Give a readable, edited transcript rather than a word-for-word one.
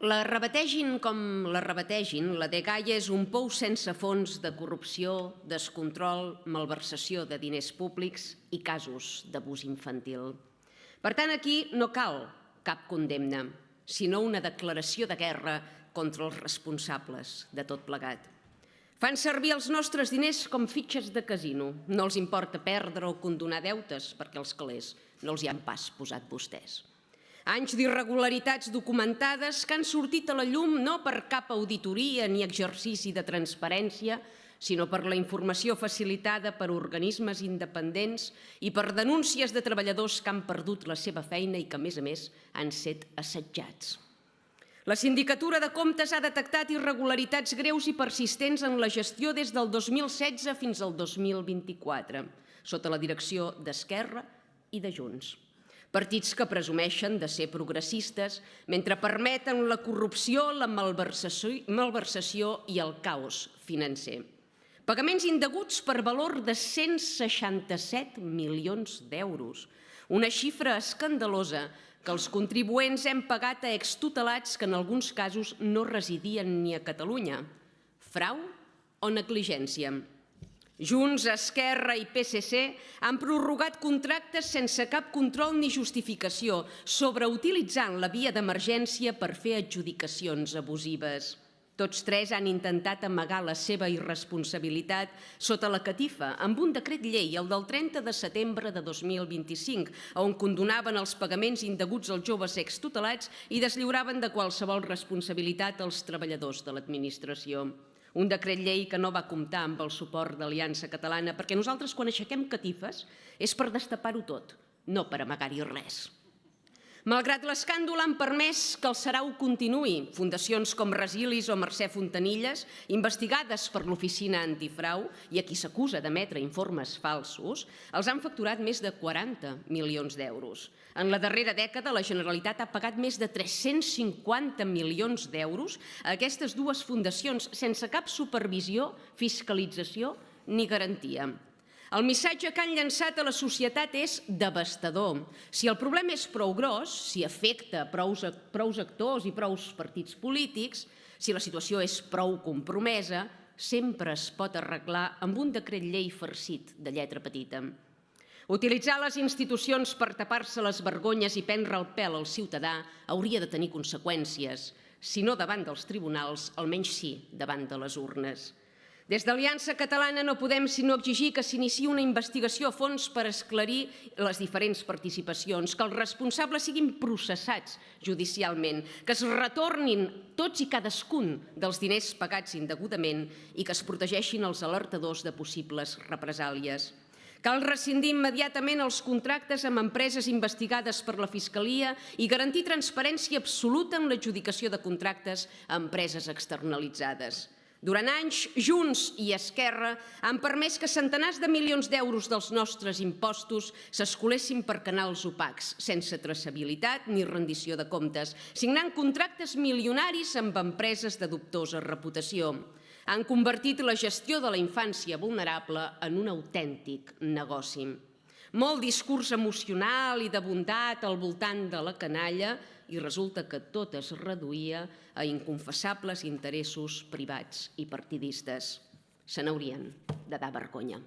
La rebategin com la rebategin, la dgaia és un pou sense fons de corrupció, descontrol, malversació de diners públics i casos d'abús infantil. Per tant, aquí no cal cap condemna, sinó una declaració de guerra contra els responsables de tot plegat. Fan servir els nostres diners com fitxes de casino. No els importa perdre o condonar deutes, perquè els calés no els hi han pas posat vostès. Anys d'irregularitats documentades que han sortit a la llum no per cap auditoria ni exercici de transparència, sinó per la informació facilitada per organismes independents i per denúncies de treballadors que han perdut la seva feina i que, a més, han estat assetjats. La Sindicatura de Comptes ha detectat irregularitats greus i persistents en la gestió des del 2016 fins al 2024, sota la direcció d'Esquerra i de Junts. Partits que presumeixen de ser progressistes mentre permeten la corrupció, la malversació i el caos financer. Pagaments indeguts per valor de 167 milions d'euros, una xifra escandalosa que els contribuents hem pagat a extutelats que en alguns casos no residien ni a Catalunya. Frau o negligència? Junts, Esquerra i PSC han prorrogat contractes sense cap control ni justificació, sobreutilitzant la via d'emergència per fer adjudicacions abusives. Tots tres han intentat amagar la seva irresponsabilitat sota la catifa amb un decret llei, el del 30 de setembre de 2025, on condonaven els pagaments indeguts als joves extutelats i deslliuraven de qualsevol responsabilitat als treballadors de l'administració. Un decret llei que no va comptar amb el suport d'Aliança Catalana, perquè nosaltres quan aixequem catifes és per destapar-ho tot, no per amagar-hi res. Malgrat l'escàndol han permès que el sarau continuï. Fundacions com Resilis o Mercè Fontanilles, investigades per l'Oficina Antifrau i a qui s'acusa d'emetre informes falsos, els han facturat més de 40 milions d'euros. En la darrera dècada, la Generalitat ha pagat més de 350 milions d'euros a aquestes dues fundacions sense cap supervisió, fiscalització ni garantia. El missatge que han llançat a la societat és devastador. Si el problema és prou gros, si afecta prous actors i prous partits polítics, si la situació és prou compromesa, sempre es pot arreglar amb un decret llei farcit de lletra petita. Utilitzar les institucions per tapar-se les vergonyes i prendre el pèl al ciutadà hauria de tenir conseqüències. Si no davant dels tribunals, almenys sí davant de les urnes. Des d'Aliança Catalana no podem sinó exigir que s'iniciï una investigació a fons per esclarir les diferents participacions, que els responsables siguin processats judicialment, que es retornin tots i cadascun dels diners pagats indegudament i que es protegeixin els alertadors de possibles represàlies. Cal rescindir immediatament els contractes amb empreses investigades per la Fiscalia i garantir transparència absoluta en l'adjudicació de contractes a empreses externalitzades. Durant anys, Junts i Esquerra han permès que centenars de milions d'euros dels nostres impostos s'escolessin per canals opacs, sense traçabilitat ni rendició de comptes, signant contractes milionaris amb empreses de dubtosa reputació. Han convertit la gestió de la infància vulnerable en un autèntic negoci. Molt discurs emocional i de bondat al voltant de la canalla i resulta que tot es reduïa a inconfessables interessos privats i partidistes. Se n'haurien de dar vergonya.